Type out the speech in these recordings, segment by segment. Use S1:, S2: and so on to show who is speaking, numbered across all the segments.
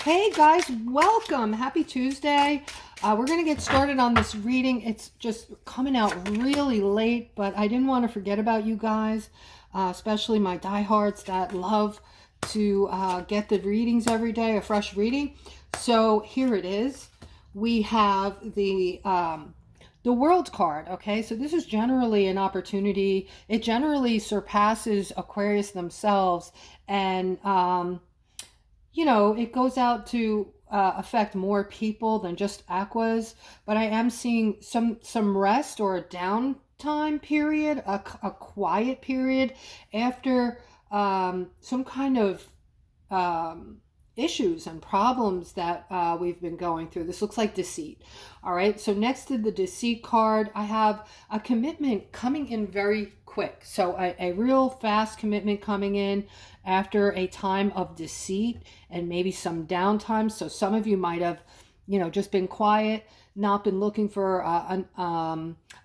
S1: Hey guys, welcome. Happy Tuesday. We're going to get started on this reading. It's just coming out really late, but I didn't want to forget about you guys, especially my diehards that love to get the readings every day, a fresh reading. So here it is. We have the world card. Okay, so this is generally an opportunity. It generally surpasses Aquarius themselves, and it goes out to affect more people than just aquas. But I am seeing some rest or a downtime period, a quiet period after some kind of um, issues and problems that we've been going through. This looks like deceit. All right. So next to the deceit card, I have a commitment coming in very quick. So a real fast commitment coming in after a time of deceit and maybe some downtime. So some of you might have, just been quiet, not been looking for a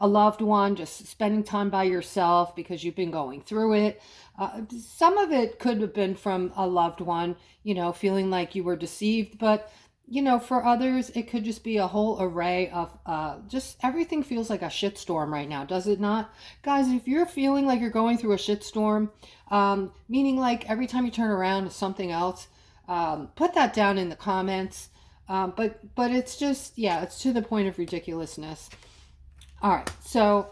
S1: loved one, just spending time by yourself because you've been going through it. Some of it could have been from a loved one, feeling like you were deceived, but for others, it could just be a whole array of just everything feels like a shitstorm right now, does it not? Guys, if you're feeling like you're going through a shitstorm, meaning like every time you turn around is something else, put that down in the comments. But it's just, yeah, it's to the point of ridiculousness. All right, so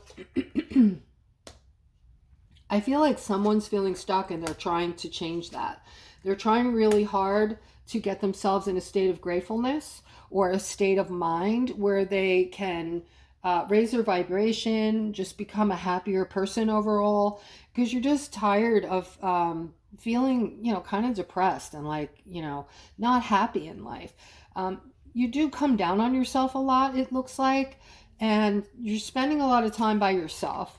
S1: I feel like someone's feeling stuck and they're trying to change that. They're trying really hard to get themselves in a state of gratefulness or a state of mind where they can raise their vibration, just become a happier person overall, because you're just tired of feeling, kind of depressed and like, not happy in life. You do come down on yourself a lot, it looks like, and you're spending a lot of time by yourself.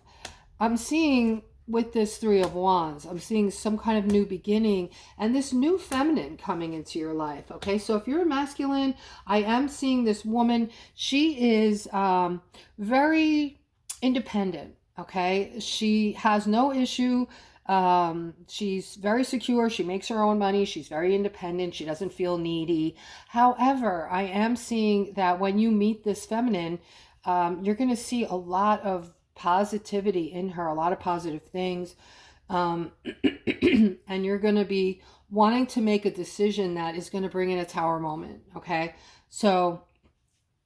S1: I'm seeing with this Three of Wands, I'm seeing some kind of new beginning and this new feminine coming into your life. Okay, so if you're a masculine, I am seeing this woman. She is very independent. Okay, she has no issue. She's very secure. She makes her own money. She's very independent. She doesn't feel needy. However, I am seeing that when you meet this feminine, you're going to see a lot of positivity in her, a lot of positive things. Um, and you're going to be wanting to make a decision that is going to bring in a tower moment. Okay. So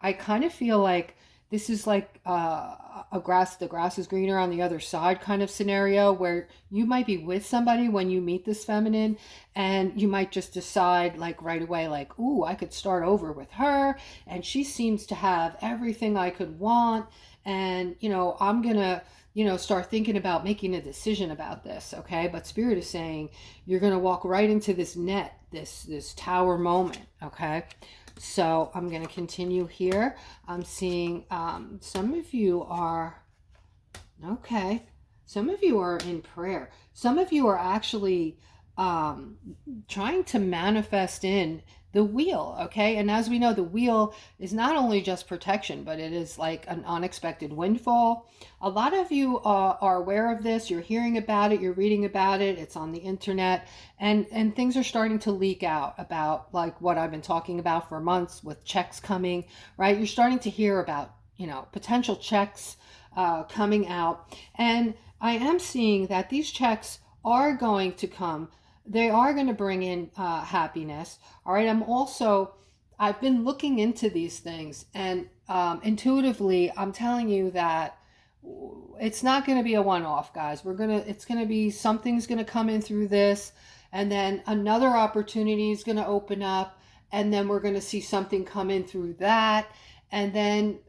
S1: I kind of feel like this is like the grass is greener on the other side kind of scenario where you might be with somebody when you meet this feminine and you might just decide like right away, like, ooh, I could start over with her and she seems to have everything I could want. And, I'm going to, start thinking about making a decision about this. Okay. But Spirit is saying you're going to walk right into this net, this tower moment. Okay. So I'm going to continue here. I'm seeing some of you are, okay, some of you are in prayer. Some of you are actually trying to manifest in the wheel, okay? And as we know, the wheel is not only just protection, but it is like an unexpected windfall. A lot of you are aware of this. You're hearing about it. You're reading about it. It's on the internet. And things are starting to leak out about like what I've been talking about for months with checks coming, right? You're starting to hear about, potential checks coming out. And I am seeing that these checks are going to come. They are going to bring in happiness. All right. I've been looking into these things and intuitively, I'm telling you that it's not going to be a one-off, guys. It's going to be, something's going to come in through this and then another opportunity is going to open up and then we're going to see something come in through that. And then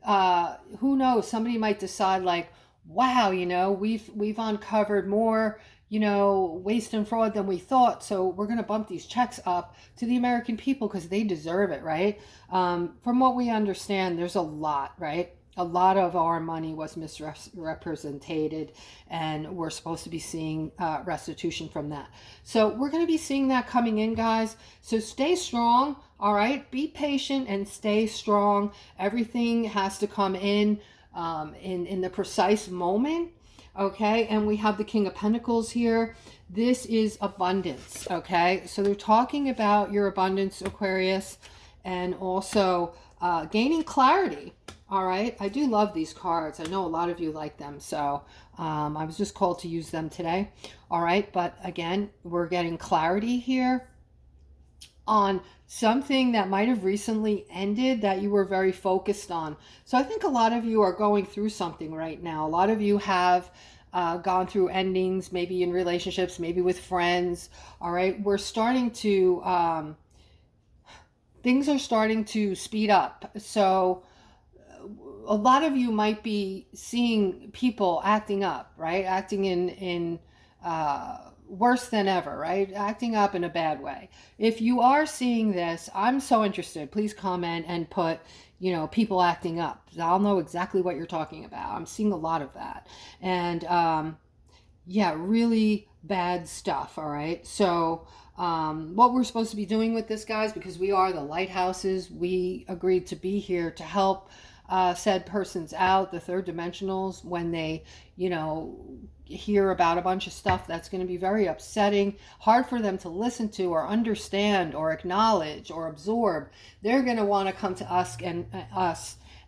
S1: who knows, somebody might decide like, wow, we've uncovered more, waste and fraud than we thought. So we're going to bump these checks up to the American people because they deserve it, right? From what we understand, there's a lot, right? A lot of our money was misrepresented and we're supposed to be seeing restitution from that. So we're going to be seeing that coming in, guys. So stay strong, all right? Be patient and stay strong. Everything has to come in the precise moment. Okay, and we have the King of Pentacles here. This is abundance. Okay, so they're talking about your abundance, Aquarius, and also gaining clarity. All right, I do love these cards. I know a lot of you like them, so I was just called to use them today. All right, but again, we're getting clarity here on something that might have recently ended that you were very focused on. So I think a lot of you are going through something right now. A lot of you have gone through endings, maybe in relationships, maybe with friends. All right, we're starting to, things are starting to speed up. So a lot of you might be seeing people acting up, right? Acting in worse than ever, right? Acting up in a bad way. If you are seeing this, I'm so interested. Please comment and put, you know, people acting up. I'll know exactly what you're talking about. I'm seeing a lot of that. And yeah, really bad stuff, all right? So what we're supposed to be doing with this, guys, because we are the lighthouses, we agreed to be here to help said persons out, the third dimensionals, when they, you know, hear about a bunch of stuff that's going to be very upsetting, hard for them to listen to or understand or acknowledge or absorb. They're going to want to come to us,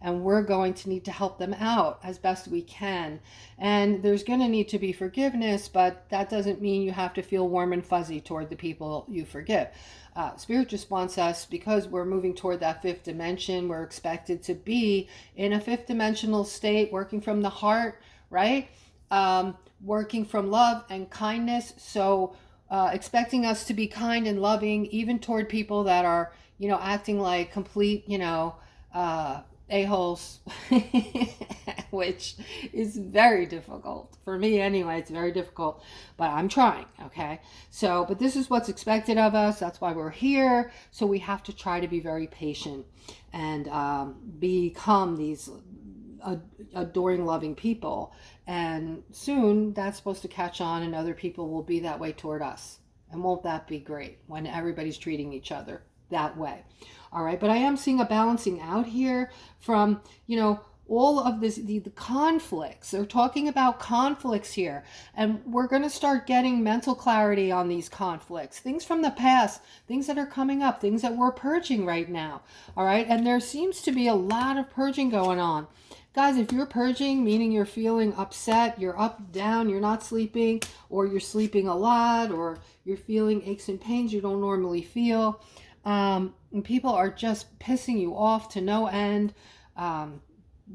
S1: and we're going to need to help them out as best we can. And there's going to need to be forgiveness, but that doesn't mean you have to feel warm and fuzzy toward the people you forgive. Spirit just wants us, because we're moving toward that fifth dimension, we're expected to be in a fifth dimensional state, working from the heart, right? Working from love and kindness. So expecting us to be kind and loving, even toward people that are, you know, acting like complete, you know, a-holes, which is very difficult. For me anyway, it's very difficult, but I'm trying, okay? So, but this is what's expected of us. That's why we're here. So we have to try to be very patient and become these adoring, loving people. And soon that's supposed to catch on, and other people will be that way toward us. And won't that be great when everybody's treating each other that way? All right, but I am seeing a balancing out here from, you know, all of this, the conflicts. They're talking about conflicts here, and we're going to start getting mental clarity on these conflicts, things from the past, things that are coming up, things that we're purging right now. All right, and there seems to be a lot of purging going on. Guys, if you're purging, meaning you're feeling upset, you're up, down, you're not sleeping, or you're sleeping a lot, or you're feeling aches and pains you don't normally feel, and people are just pissing you off to no end,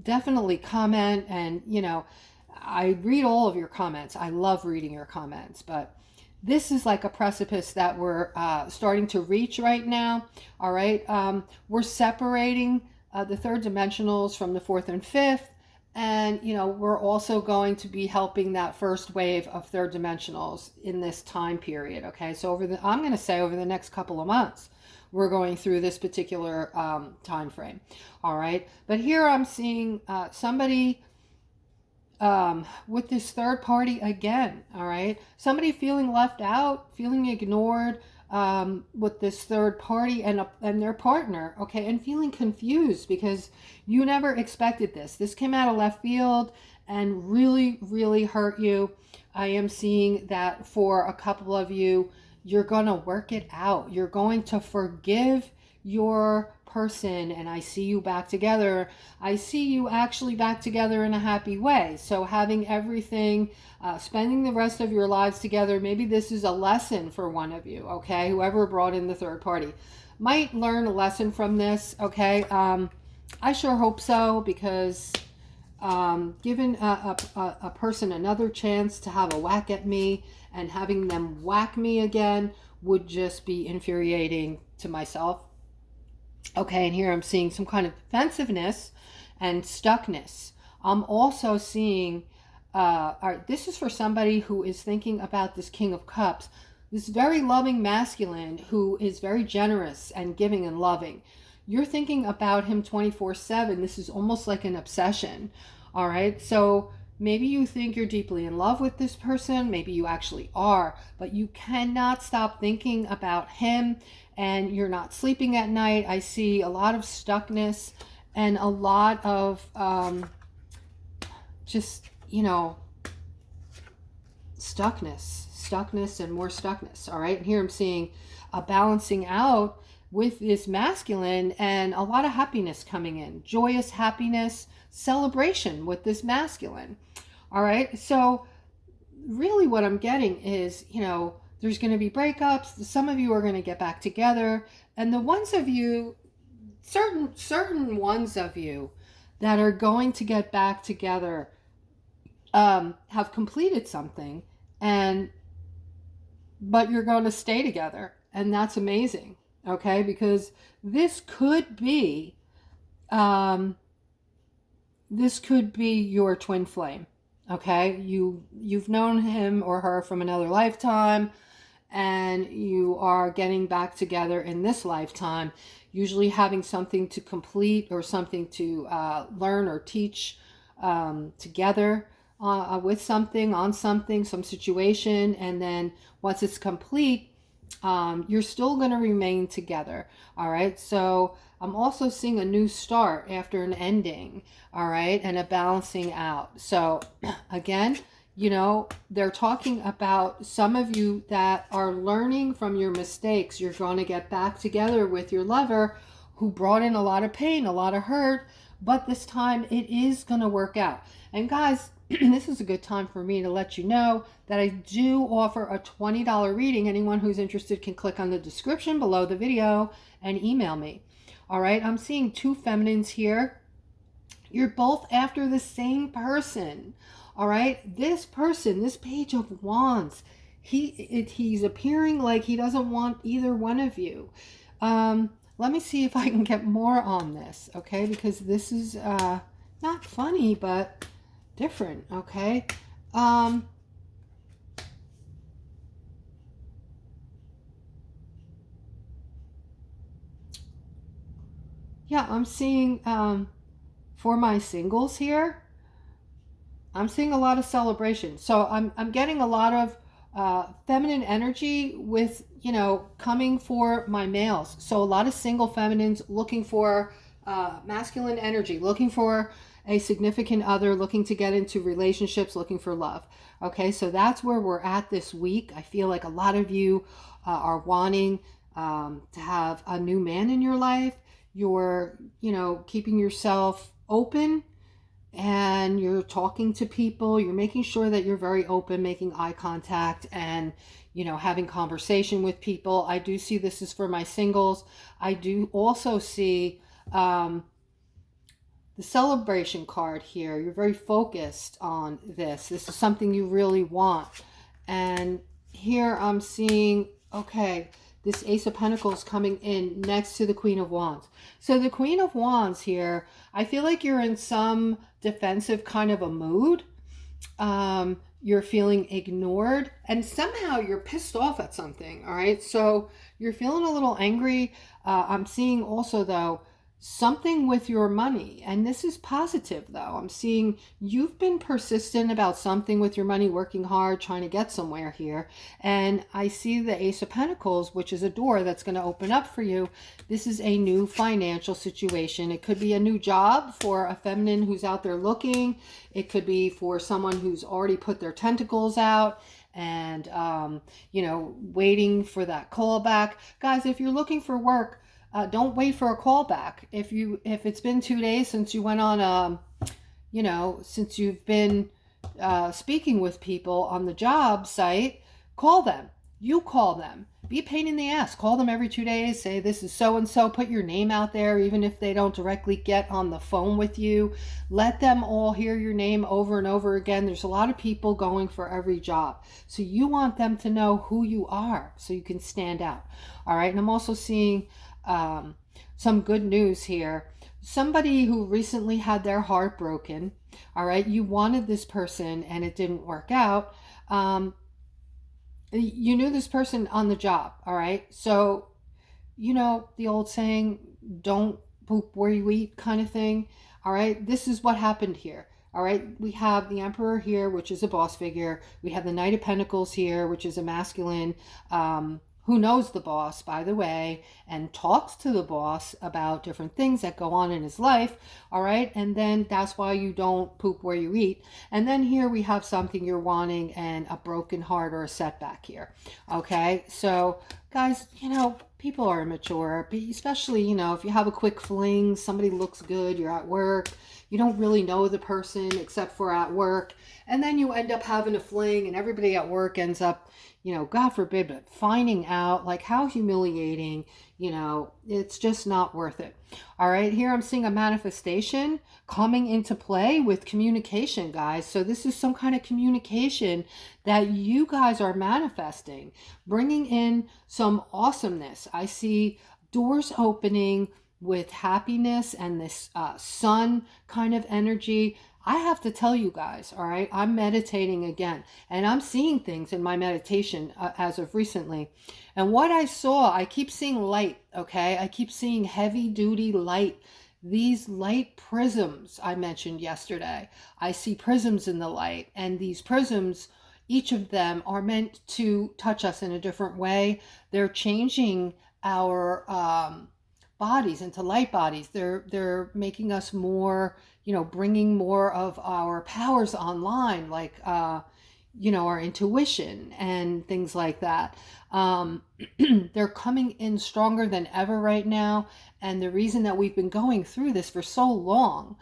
S1: definitely comment. And, you know, I read all of your comments. I love reading your comments, but this is like a precipice that we're starting to reach right now. All right. We're separating the third dimensionals from the fourth and fifth. And, you know, we're also going to be helping that first wave of third dimensionals in this time period. Okay. So I'm going to say over the next couple of months, we're going through this particular time frame. All right. But here I'm seeing somebody with this third party again. All right. Somebody feeling left out, feeling ignored with this third party and their partner. Okay. And feeling confused because you never expected this. This came out of left field and really, really hurt you. I am seeing that for a couple of you. You're going to work it out. You're going to forgive your person, and I see you back together. I see you actually back together in a happy way. So having everything, spending the rest of your lives together, maybe this is a lesson for one of you, okay? Whoever brought in the third party might learn a lesson from this, okay? I sure hope so, because giving a person another chance to have a whack at me and having them whack me again would just be infuriating to myself. Okay, and here I'm seeing some kind of defensiveness and stuckness. I'm also seeing, all right, this is for somebody who is thinking about this King of Cups, this very loving masculine who is very generous and giving and loving. You're thinking about him 24/7. This is almost like an obsession. All right, so maybe you think you're deeply in love with this person. Maybe you actually are, but you cannot stop thinking about him, and you're not sleeping at night. I see a lot of stuckness and a lot of just, you know, stuckness and more stuckness. All right. And here I'm seeing a balancing out with this masculine and a lot of happiness coming in, joyous happiness, celebration with this masculine. All right. So really what I'm getting is, there's going to be breakups. Some of you are going to get back together. And the ones of you, certain ones of you that are going to get back together have completed something, but you're going to stay together. And that's amazing. Okay. Because this could be your twin flame. Okay, you've known him or her from another lifetime, and you are getting back together in this lifetime, usually having something to complete or something to learn or teach together with something, on something, some situation, and then once it's complete, you're still going to remain together. All right, so I'm also seeing a new start after an ending, all right, and a balancing out. So again, they're talking about some of you that are learning from your mistakes. You're going to get back together with your lover who brought in a lot of pain, a lot of hurt, but this time it is going to work out. And guys, this is a good time for me to let you know that I do offer a $20 reading. Anyone who's interested can click on the description below the video and email me. All right, I'm seeing two feminines here. You're both after the same person. All right, this person, this Page of Wands, he's appearing like he doesn't want either one of you. Let me see if I can get more on this, okay? Because this is not funny, but different, okay? Yeah, I'm seeing, for my singles here, I'm seeing a lot of celebration. So I'm getting a lot of feminine energy with, coming for my males. So a lot of single feminines looking for masculine energy, looking for a significant other, looking to get into relationships, looking for love. Okay, so that's where we're at this week. I feel like a lot of you are wanting to have a new man in your life. You're, keeping yourself open, and you're talking to people. You're making sure that you're very open, making eye contact, and, having conversation with people. I do see this is for my singles. I do also see the celebration card here. You're very focused on this. This is something you really want. And here I'm seeing, okay, this Ace of Pentacles coming in next to the Queen of Wands. So the Queen of Wands here, I feel like you're in some defensive kind of a mood. You're feeling ignored, and somehow you're pissed off at something, all right? So you're feeling a little angry. I'm seeing also, though, something with your money, and this is positive, though. I'm seeing you've been persistent about something with your money, working hard, trying to get somewhere here, and I see the Ace of Pentacles, which is a door that's going to open up for you. This is a new financial situation. It could be a new job for a feminine who's out there looking. It could be for someone who's already put their tentacles out and waiting for that call back. Guys, if you're looking for work, don't wait for a call back. If it's been 2 days since you went on, since you've been speaking with people on the job site, call them. You call them. Be a pain in the ass. Call them every 2 days. Say, this is so-and-so. Put your name out there, even if they don't directly get on the phone with you. Let them all hear your name over and over again. There's a lot of people going for every job. So you want them to know who you are so you can stand out. All right. And I'm also seeing some good news here. Somebody who recently had their heart broken. All right. You wanted this person and it didn't work out. You knew this person on the job. All right. So, the old saying, don't poop where you eat kind of thing. All right. This is what happened here. All right. We have the Emperor here, which is a boss figure. We have the Knight of Pentacles here, which is a masculine, who knows the boss, by the way, and talks to the boss about different things that go on in his life, all right? And then that's why you don't poop where you eat. And then here we have something you're wanting and a broken heart or a setback here, okay? So, guys, people are immature, especially, if you have a quick fling, somebody looks good, you're at work, you don't really know the person except for at work, and then you end up having a fling and everybody at work ends up, God forbid, but finding out, like, how humiliating, it's just not worth it. All right, here I'm seeing a manifestation coming into play with communication, guys. So this is some kind of communication that you guys are manifesting, bringing in some awesomeness. I see doors opening with happiness and this sun kind of energy. I have to tell you guys, all right, I'm meditating again, and I'm seeing things in my meditation as of recently. And what I saw, I keep seeing light, okay? I keep seeing heavy duty light. These light prisms I mentioned yesterday. I see prisms in the light, and these prisms, each of them are meant to touch us in a different way. They're changing our bodies into light bodies. They're making us more, bringing more of our powers online, like our intuition and things like that. They're coming in stronger than ever right now, and the reason that we've been going through this for so long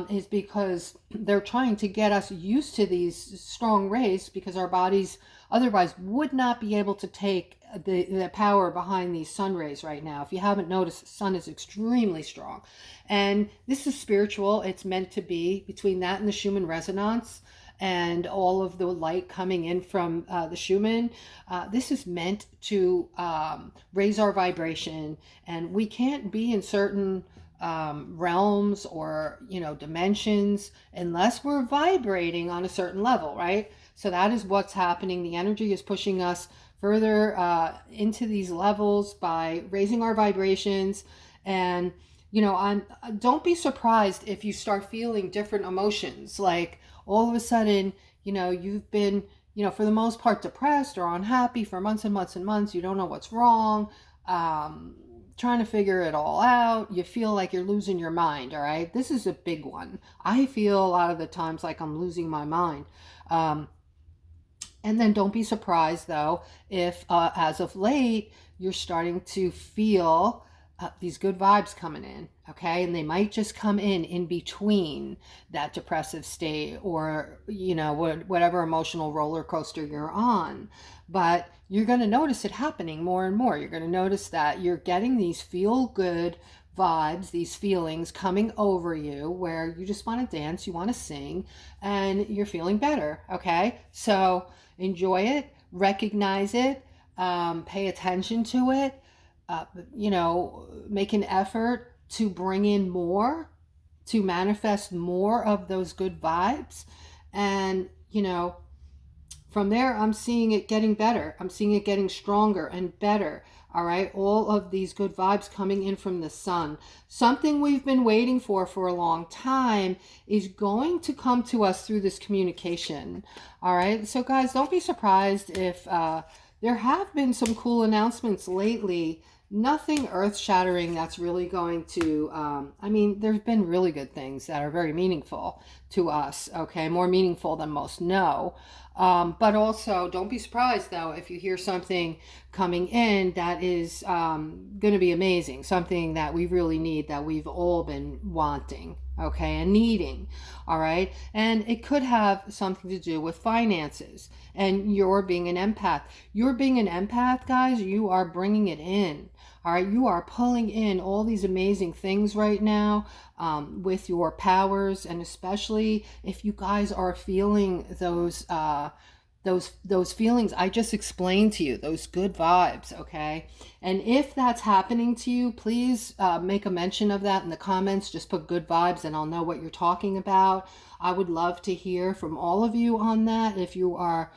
S1: is because they're trying to get us used to these strong rays, because our bodies otherwise would not be able to take the power behind these sun rays right now. If you haven't noticed, the sun is extremely strong, and this is spiritual. It's meant to be between that and the Schumann resonance and all of the light coming in from the Schumann. This is meant to raise our vibration, and we can't be in certain realms or dimensions unless we're vibrating on a certain level, right? So that is what's happening. The energy is pushing us further into these levels by raising our vibrations. And don't be surprised if you start feeling different emotions, like all of a sudden you've been for the most part depressed or unhappy for months and months and months. You don't know what's wrong, trying to figure it all out. You feel like you're losing your mind. All right, this is a big one. I feel a lot of the times like I'm losing my mind. And then don't be surprised, though, if as of late, you're starting to feel these good vibes coming in, okay? And they might just come in between that depressive state or, whatever emotional roller coaster you're on. But you're going to notice it happening more and more. You're going to notice that you're getting these feel-good vibes, these feelings coming over you where you just want to dance, you want to sing, and you're feeling better, okay? So enjoy it, recognize it, pay attention to it, make an effort to bring in more, to manifest more of those good vibes. And, from there, I'm seeing it getting better. I'm seeing it getting stronger and better. All right. All of these good vibes coming in from the sun. Something we've been waiting for a long time is going to come to us through this communication. All right. So guys, don't be surprised if there have been some cool announcements lately. Nothing earth-shattering that's really going to, there's been really good things that are very meaningful to us, okay? More meaningful than most know. But also, don't be surprised, though, if you hear something coming in that is going to be amazing, something that we really need, that we've all been wanting, okay, and needing, all right? And it could have something to do with finances, and you're being an empath. You're being an empath, guys, you are bringing it in. All right, you are pulling in all these amazing things right now with your powers, and especially if you guys are feeling those feelings I just explained to you, those good vibes, okay? And if that's happening to you, please make a mention of that in the comments. Just put good vibes and I'll know what you're talking about. I would love to hear from all of you on that if you are,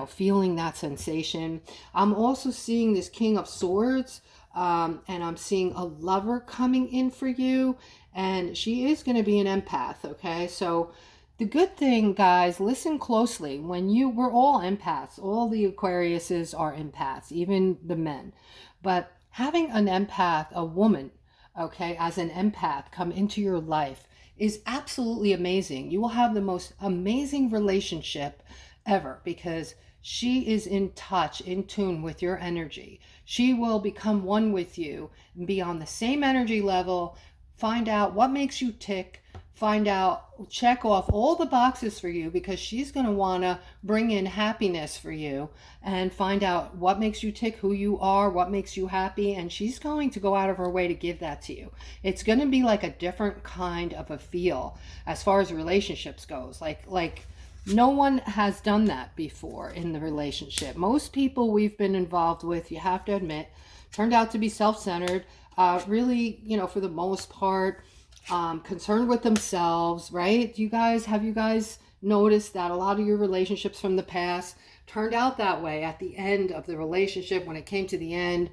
S1: feeling that sensation. I'm also seeing this King of Swords. And I'm seeing a lover coming in for you, and she is going to be an empath, okay? So The good thing, guys, listen closely. We're all empaths. All the Aquariuses are empaths, even the men. But having an empath, a woman, okay, as an empath come into your life is absolutely amazing. You will have the most amazing relationship ever because she is in touch, in tune with your energy. She will become one with you and be on the same energy level, find out what makes you tick, find out, check off all the boxes for you because she's going to want to bring in happiness for you and find out what makes you tick, who you are, what makes you happy, and she's going to go out of her way to give that to you. It's going to be like a different kind of a feel as far as relationships goes. Like no one has done that before in the relationship. Most people we've been involved with, you have to admit, turned out to be self-centered, really, for the most part, concerned with themselves, right? Have you guys noticed that a lot of your relationships from the past turned out that way at the end of the relationship? When it came to the end,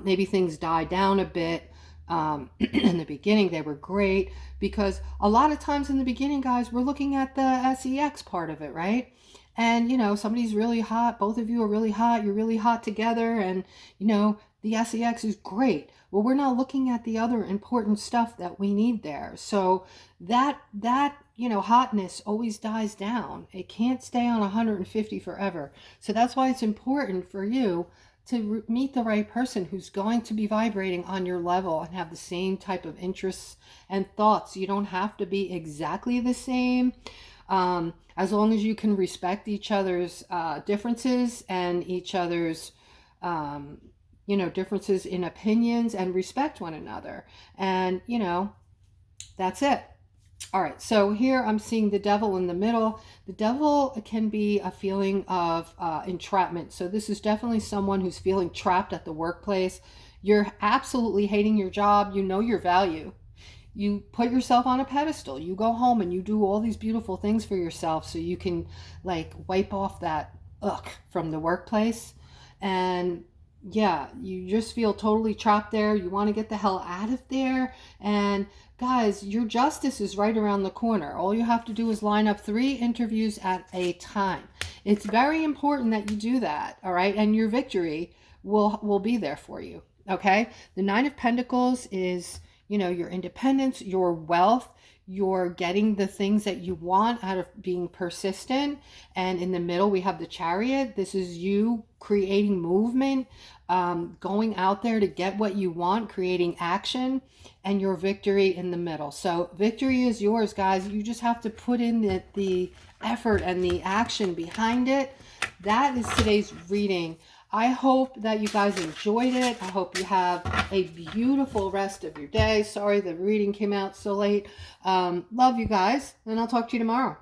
S1: maybe things died down a bit. In the beginning, they were great because a lot of times in the beginning, guys, we're looking at the sex part of it, right? And, somebody's really hot. Both of you are really hot. You're really hot together. And, the sex is great. Well, we're not looking at the other important stuff that we need there. So that hotness always dies down. It can't stay on 150 forever. So that's why it's important for you to meet the right person who's going to be vibrating on your level and have the same type of interests and thoughts. You don't have to be exactly the same. As long as you can respect each other's differences and each other's differences in opinions and respect one another. And, that's it. All right, so here I'm seeing the devil in the middle. The devil can be a feeling of entrapment. So this is definitely someone who's feeling trapped at the workplace. You're absolutely hating your job. You know your value. You put yourself on a pedestal. You go home and you do all these beautiful things for yourself so you can wipe off that from the workplace. And yeah, you just feel totally trapped there. You want to get the hell out of there. And guys, your justice is right around the corner. All you have to do is line up 3 interviews at a time. It's very important that you do that, all right? And your victory will be there for you, okay? The 9 of Pentacles is, your independence, your wealth, you're getting the things that you want out of being persistent. And in the middle, we have the Chariot. This is you creating movement, going out there to get what you want, creating action, and your victory in the middle. So victory is yours, guys. You just have to put in the effort and the action behind it. That is today's reading. I hope that you guys enjoyed it. I hope you have a beautiful rest of your day. Sorry the reading came out so late. Love you guys, and I'll talk to you tomorrow.